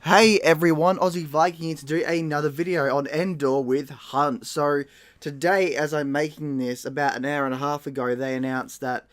Hey everyone, Aussie Viking here to do another video on Endor with Hunt. So today, as I'm making this, about an hour and a half ago, they announced that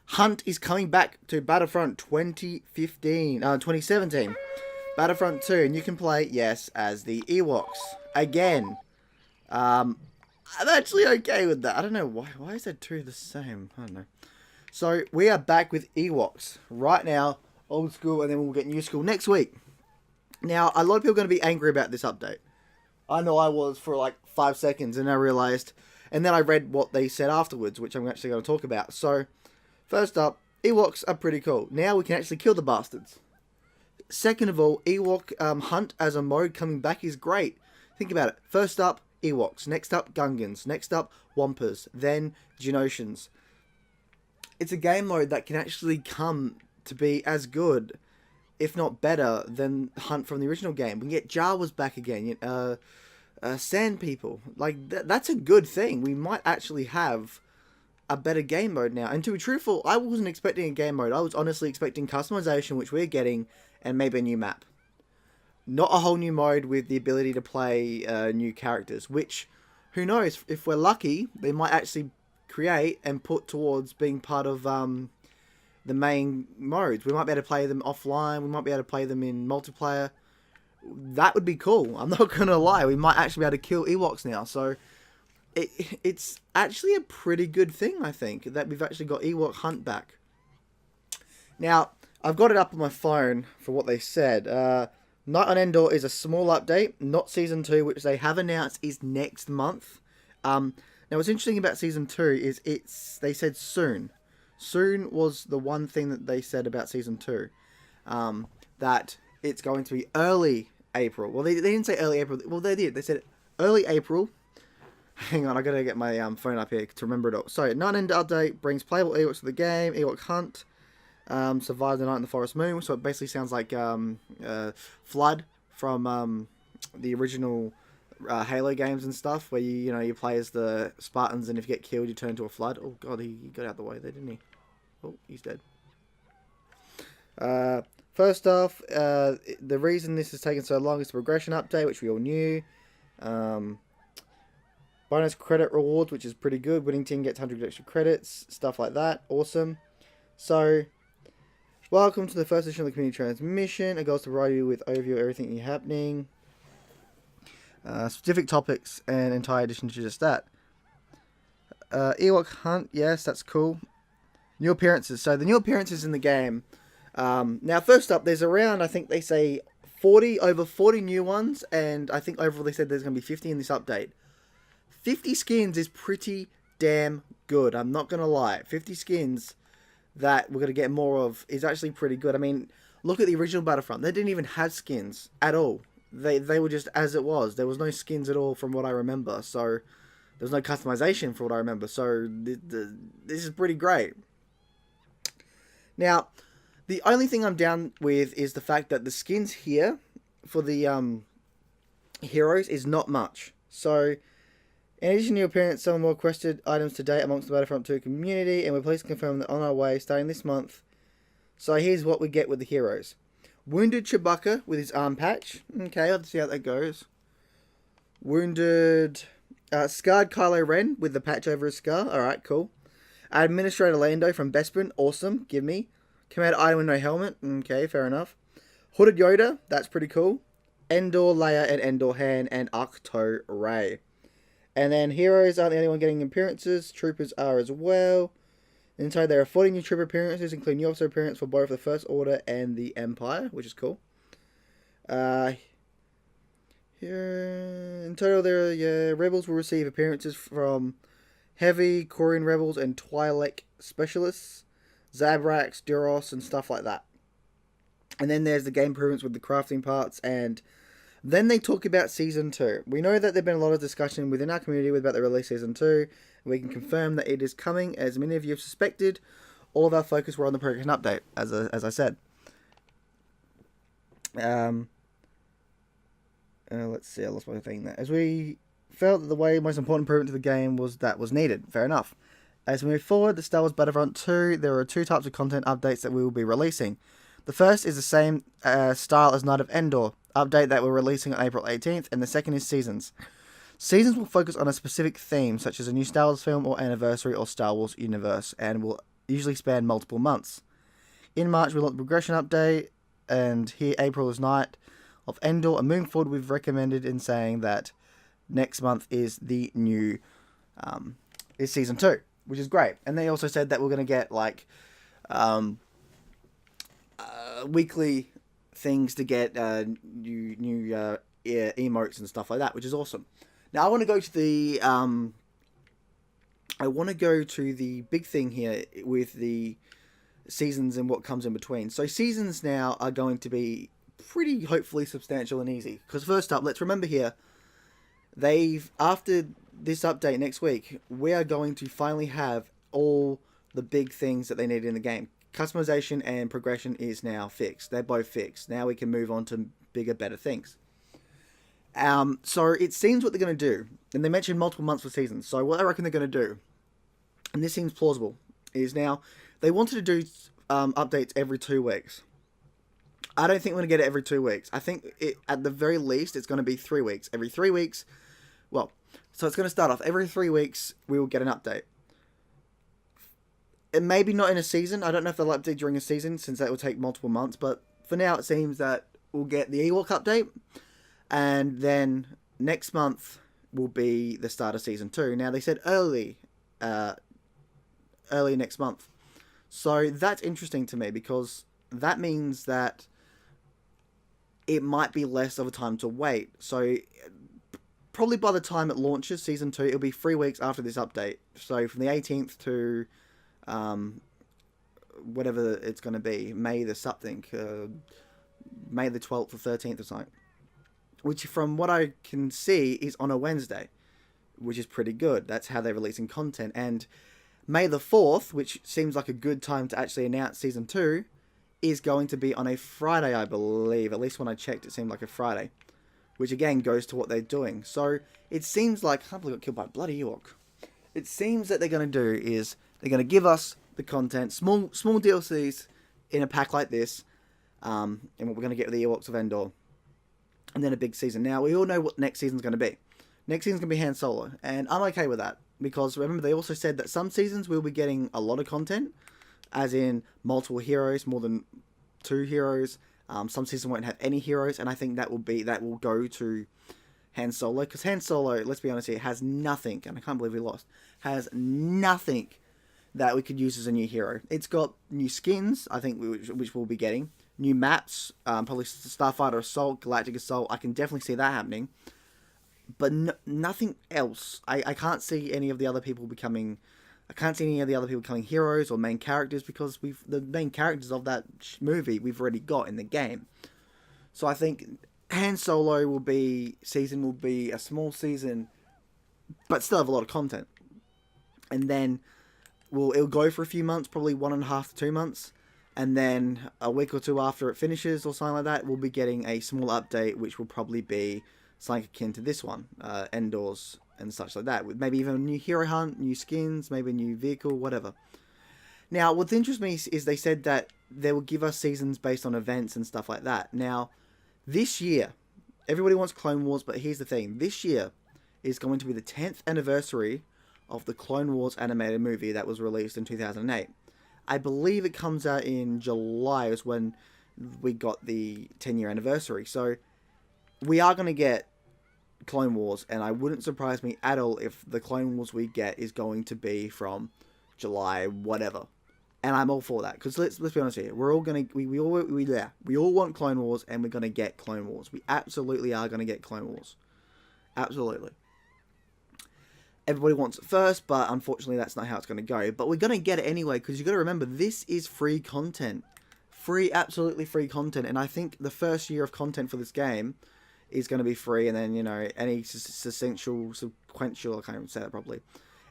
Hunt is coming back to Battlefront 2017, Battlefront 2, and you can play, yes, as the Ewoks again. I'm actually okay with that. I don't know why is that two the same? I don't know. So we are back with Ewoks right now, old school, and then we'll get new school next week. Now, a lot of people are going to be angry about this update. I know I was for like 5 seconds, and I realized, and then I read what they said afterwards, which I'm actually going to talk about. So, first up, Ewoks are pretty cool. Now we can actually kill the bastards. Second of all, Ewok hunt as a mode coming back is great. Think about it. First up, Ewoks. Next up, Gungans. Next up, Wampers. Then, Genosians. It's a game mode that can actually come to be as good, if not better, than Hunt from the original game. We can get Jawas back again. Sand people. Like, that's a good thing. We might actually have a better game mode now. And to be truthful, I wasn't expecting a game mode. I was honestly expecting customization, which we're getting, and maybe a new map. Not a whole new mode with the ability to play new characters, which, who knows, if we're lucky, they might actually create and put towards being part of the main modes. We might be able to play them offline. We might be able to play them in multiplayer. That would be cool. I'm not going to lie. We might actually be able to kill Ewoks now. So it's actually a pretty good thing, I think, that we've actually got Ewok Hunt back. Now, I've got it up on my phone for what they said. Night on Endor is a small update, not Season 2, which they have announced is next month. Now, what's interesting about Season 2 is they said soon. Soon was the one thing that they said about Season 2. That it's going to be early April. Well, they didn't say early April. Well, they did. They said early April. Hang on, I gotta get my phone up here to remember it all. So, Night End update brings playable Ewoks to the game. Ewok Hunt. Survive the night in the forest moon. So it basically sounds like Flood from the original Halo games and stuff, where you play as the Spartans, and if you get killed, you turn into a flood. Oh god, he got out the way there, didn't he? Oh, he's dead. First off, the reason this is taking so long is the progression update, which we all knew. Bonus credit rewards, which is pretty good. Winning team gets 100 extra credits, stuff like that. Awesome. So, welcome to the first edition of the community transmission. It goes to provide you with overview of everything happening. Specific topics and entire addition to just that. Ewok Hunt, yes, that's cool. New appearances. So the new appearances in the game. Now, first up, there's around, I think they say, over 40 new ones, and I think overall they said there's going to be 50 in this update. 50 skins is pretty damn good, I'm not going to lie. 50 skins that we're going to get more of is actually pretty good. I mean, look at the original Battlefront. They didn't even have skins at all. They were just as it was. There was no skins at all from what I remember. So, there was no customization for what I remember. So, this is pretty great. Now, the only thing I'm down with is the fact that the skins here for the heroes is not much. So, in addition to new appearance, some more requested items to date amongst the Battlefront 2 community, and we're pleased to confirm that on our way, starting this month. So, here's what we get with the heroes. Wounded Chewbacca with his arm patch. Okay, let's see how that goes. Wounded... scarred Kylo Ren with the patch over his scar. Alright, cool. Administrator Lando from Bespin. Awesome. Give me. Commander item with no helmet. Okay, fair enough. Hooded Yoda. That's pretty cool. Endor Leia and Endor Han and Ahch-To Rey. And then heroes aren't the only one getting appearances. Troopers are as well. In total, there are 40 new trooper appearances, including new officer appearance for both the First Order and the Empire, which is cool. Here, in total, rebels will receive appearances from Heavy, Korean rebels, and Twi'lek specialists, Zabraks, Duros, and stuff like that. And then there's the game improvements with the crafting parts, and then they talk about Season 2. We know that there's been a lot of discussion within our community about the release Season 2. We can confirm that it is coming, as many of you have suspected. All of our focus were on the progression update, as I said. Let's see, I lost my thing there. As we felt that the most important improvement to the game was needed. Fair enough. As we move forward, the Star Wars Battlefront 2, there are 2 types of content updates that we will be releasing. The first is the same style as Night of Endor, update that we're releasing on April 18th, and the second is Seasons. Seasons will focus on a specific theme, such as a new Star Wars film or anniversary or Star Wars universe, and will usually span multiple months. In March, we launch the progression update, and here April is Night of Endor, and moving forward, we've recommended in saying that next month is the new, is Season 2. Which is great. And they also said that we're going to get, like, weekly things to get new emotes and stuff like that, which is awesome. Now, I want to go to the... big thing here with the seasons and what comes in between. So, seasons now are going to be pretty, hopefully, substantial and easy. Because first up, let's remember here, after this update next week, we are going to finally have all the big things that they need in the game. Customization and progression is now fixed. They're both fixed. Now we can move on to bigger, better things. So it seems what they're going to do, and they mentioned multiple months for seasons. So what I reckon they're going to do, and this seems plausible, is now they wanted to do updates every 2 weeks. I don't think we're going to get it every 2 weeks. I think at the very least it's going to be 3 weeks. Every 3 weeks, well, so it's going to start off every 3 weeks we will get an update. And maybe not in a season. I don't know if they'll update during a season since that will take multiple months. But for now it seems that we'll get the Ewok update. And then next month will be the start of Season 2. Now they said early next month. So that's interesting to me because that means that it might be less of a time to wait. So probably by the time it launches, Season 2, it'll be 3 weeks after this update. So from the 18th to whatever it's going to be, May the something, May the 12th or 13th or something. Which from what I can see is on a Wednesday, which is pretty good. That's how they're releasing content. And May the 4th, which seems like a good time to actually announce Season 2, is going to be on a Friday, I believe. At least when I checked, it seemed like a Friday. Which again goes to what they're doing. So it seems like... I can't believe I got killed by a bloody Ewok. It seems that they're going to do is they're going to give us the content, small DLCs in a pack like this, and what we're going to get with the Ewoks of Endor, and then a big season. Now, we all know what next season's going to be. Next season's going to be Han Solo, and I'm okay with that, because remember, they also said that some seasons we'll be getting a lot of content, as in multiple heroes, more than 2 heroes. Some seasons won't have any heroes, and I think that will go to Han Solo, because Han Solo, let's be honest here, has nothing, and I can't believe we lost, has nothing that we could use as a new hero. It's got new skins, I think, which we'll be getting, new maps, probably Starfighter Assault, Galactic Assault, I can definitely see that happening, but nothing else. I can't see any of the other people becoming heroes or main characters, because the main characters of that movie we've already got in the game. So I think Han Solo will be a small season, but still have a lot of content. And then it'll go for a few months, probably 1.5 to 2 months, and then a week or two after it finishes or something like that, we'll be getting a small update, which will probably be something akin to this one, Endor's and such like that, with maybe even a new hero hunt, new skins, maybe a new vehicle, whatever. Now, what interests me is they said that they will give us seasons based on events and stuff like that. Now, this year, everybody wants Clone Wars, but here's the thing. This year is going to be the 10th anniversary of the Clone Wars animated movie that was released in 2008. I believe it comes out in July is when we got the 10-year anniversary. So we are going to get Clone Wars, and I wouldn't surprise me at all if the Clone Wars we get is going to be from July, whatever. And I'm all for that, because let's be honest here. We're all gonna we all want Clone Wars, and we're gonna get Clone Wars. We absolutely are gonna get Clone Wars. Absolutely. Everybody wants it first, but unfortunately that's not how it's going to go. But we're going to get it anyway, because you've got to remember, this is free content. Absolutely free content. And I think the first year of content for this game is going to be free, and then, any sequential, I can't even say that properly.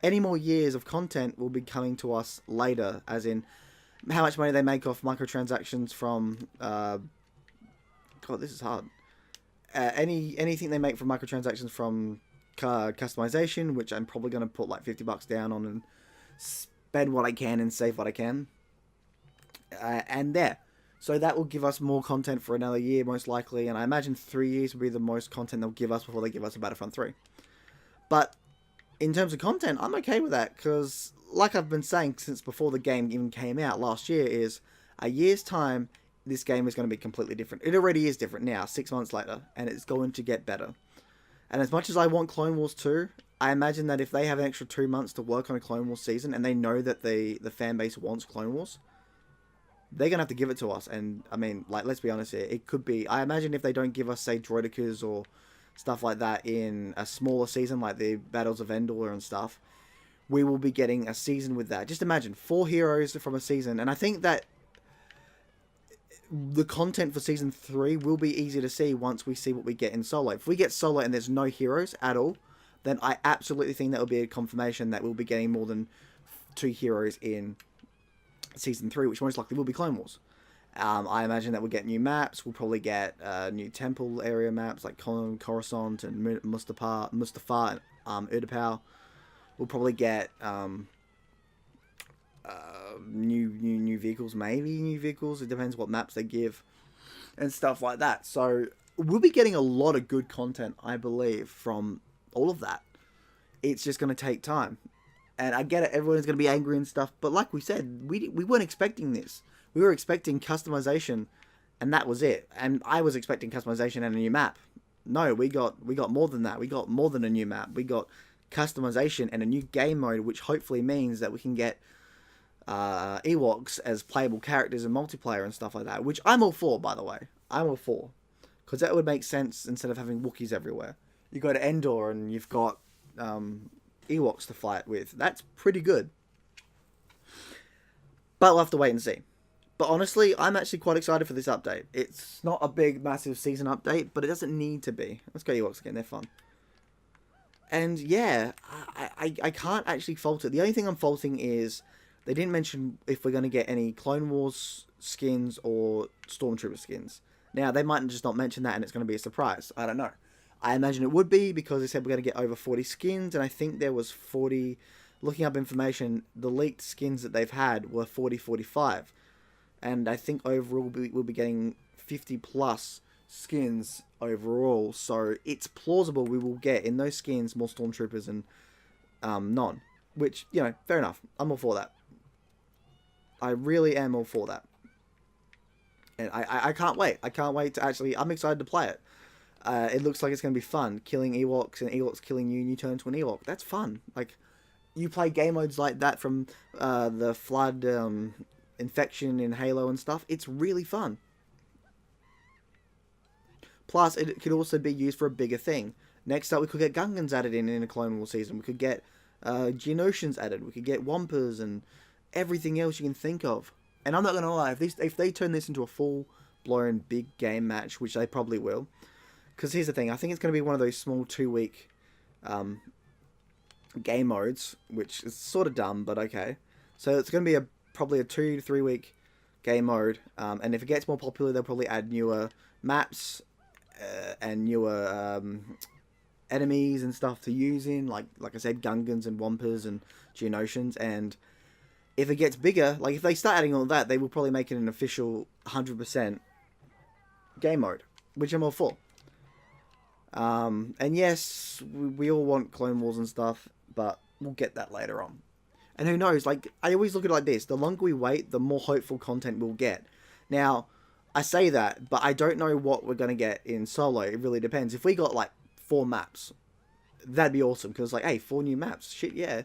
Any more years of content will be coming to us later, as in how much money they make off microtransactions from, God, this is hard. Anything they make from microtransactions from customization, which I'm probably going to put like $50 down on, and spend what I can and save what I can. And there. So that will give us more content for another year, most likely. And I imagine 3 years will be the most content they'll give us before they give us a Battlefront 3. But in terms of content, I'm okay with that. Because, like I've been saying since before the game even came out last year, is a year's time, this game is going to be completely different. It already is different now, 6 months later. And it's going to get better. And as much as I want Clone Wars 2, I imagine that if they have an extra 2 months to work on a Clone Wars season, and they know that the fan base wants Clone Wars, they're going to have to give it to us. And, I mean, like, let's be honest here. It could be... I imagine if they don't give us, say, droidekas or stuff like that in a smaller season, like the Battles of Endor and stuff, we will be getting a season with that. Just imagine, 4 heroes from a season. And I think that the content for Season 3 will be easy to see once we see what we get in Solo. If we get Solo and there's no heroes at all, then I absolutely think that will be a confirmation that we'll be getting more than 2 heroes in Season 3, which most likely will be Clone Wars. I imagine that we'll get new maps. We'll probably get new temple area maps like Coruscant and Mustafar and Utapau. We'll probably get new vehicles, maybe new vehicles. It depends what maps they give and stuff like that. So we'll be getting a lot of good content, I believe, from all of that. It's just going to take time. And I get it, everyone's going to be angry and stuff, but like we said, we weren't expecting this. We were expecting customization, and that was it. And I was expecting customization and a new map. No, we got more than that. We got more than a new map. We got customization and a new game mode, which hopefully means that we can get Ewoks as playable characters in multiplayer and stuff like that, which I'm all for, by the way. I'm all for. Because that would make sense instead of having Wookiees everywhere. You go to Endor and you've got Ewoks to fight with. That's pretty good. But we'll have to wait and see. But honestly, I'm actually quite excited for this update. It's not a big, massive season update, but it doesn't need to be. Let's go Ewoks again, they're fun. And yeah, I can't actually fault it. The only thing I'm faulting is they didn't mention if we're going to get any Clone Wars skins or Stormtrooper skins. Now, they might just not mention that and it's going to be a surprise. I don't know. I imagine it would be because they said we're going to get over 40 skins, and I think there was 40... Looking up information, the leaked skins that they've had were 45. And I think overall we'll be getting 50 plus skins overall. So it's plausible we will get in those skins more Stormtroopers and none. Which, you know, fair enough. I'm all for that. I really am all for that. And I can't wait. I can't wait to actually... I'm excited to play it. It looks like it's going to be fun. Killing Ewoks and Ewoks killing you and you turn into an Ewok. That's fun. Like, you play game modes like that from the Flood Infection in Halo and stuff. It's really fun. Plus, it could also be used for a bigger thing. Next up, we could get Gungans added in a Clone Wars season. We could get Geonosians added. We could get Wampas and everything else you can think of. And I'm not going to lie, if they turn this into a full-blown big game match, which they probably will, because here's the thing, I think it's going to be one of those small 2-week game modes, which is sort of dumb, but okay. So it's going to be probably a 2 to 3 week game mode, and if it gets more popular, they'll probably add newer maps and newer enemies and stuff to use in, like I said, Gungans and Wampas and Geonosians. And if it gets bigger, like if they start adding all that, they will probably make it an official 100% game mode, which I'm all for. And yes, we all want Clone Wars and stuff, but we'll get that later on. And who knows, like, I always look at it like this, the longer we wait, the more hopeful content we'll get. Now, I say that, but I don't know what we're going to get in Solo. It really depends. If we got, like, 4 maps, that'd be awesome, because, like, hey, 4 new maps, shit, yeah.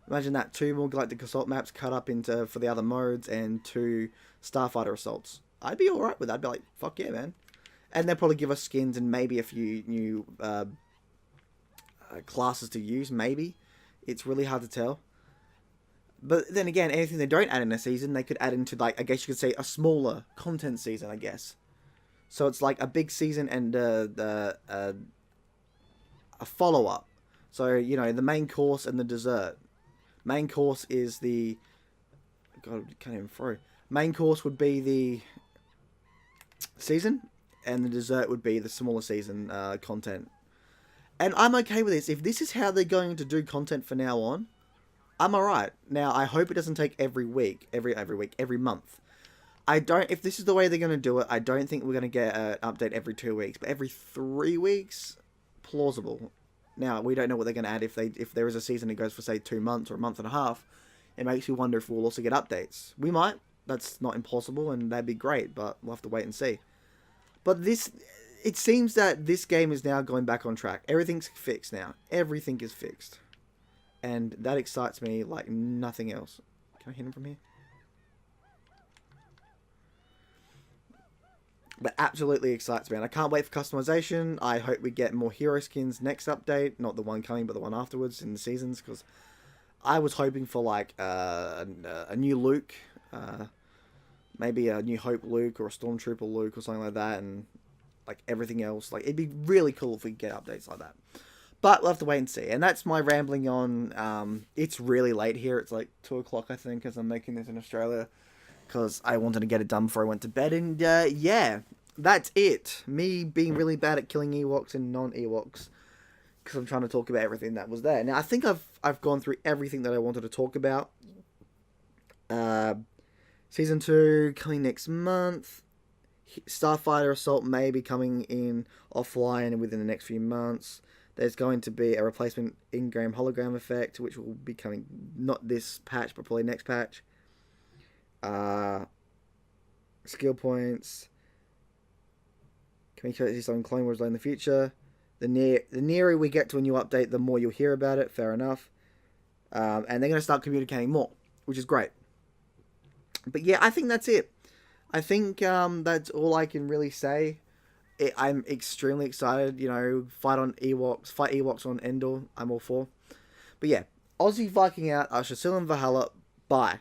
Imagine that, 2 more Galactic Assault maps cut up into for the other modes, and 2 Starfighter Assaults. I'd be alright with that. I'd be like, fuck yeah, man. And they'll probably give us skins and maybe a few new classes to use, maybe. It's really hard to tell. But then again, anything they don't add in a season, they could add into, like, I guess you could say, a smaller content season, I guess. So it's like a big season and a follow-up. So, you know, the main course and the dessert. Main course is the... God, I can't even throw. Main course would be the season, and the dessert would be the smaller season content. And I'm okay with this. If this is how they're going to do content from now on, I'm alright. Now, I hope it doesn't take every week, every week, every month. I don't. If this is the way they're gonna do it, I don't think we're gonna get an update every 2 weeks, but every 3 weeks, plausible. Now we don't know what they're gonna add if there is a season that goes for say 2 months or a month and a half. It makes me wonder if we'll also get updates. We might. That's not impossible, and that'd be great. But we'll have to wait and see. But this, it seems that this game is now going back on track. Everything's fixed now. Everything is fixed, and that excites me like nothing else. Can I hit him from here? But absolutely excites me, and I can't wait for customization. I hope we get more hero skins next update, not the one coming, but the one afterwards in the seasons, because I was hoping for like a new Luke, maybe a New Hope Luke or a Stormtrooper Luke or something like that, and like everything else. Like it'd be really cool if we could get updates like that. But we'll have to wait and see. And that's my rambling on. It's really late here. It's like 2 o'clock, I think, as I'm making this in Australia, because I wanted to get it done before I went to bed. And yeah, that's it. Me being really bad at killing Ewoks and non-Ewoks, because I'm trying to talk about everything that was there. Now I think I've gone through everything that I wanted to talk about. Season 2 coming next month. Starfighter Assault may be coming in offline within the next few months. There's going to be a replacement in-game hologram effect, which will be coming not this patch, but probably next patch. Skill points. Can we see something Clone Wars in the future? The nearer we get to a new update, the more you'll hear about it. Fair enough. And they're going to start communicating more, which is great. But yeah, I think that's it. I think that's all I can really say. I'm extremely excited. You know, fight Ewoks on Endor. I'm all for. But yeah, Aussie Viking out. I shall see you in Valhalla. Bye.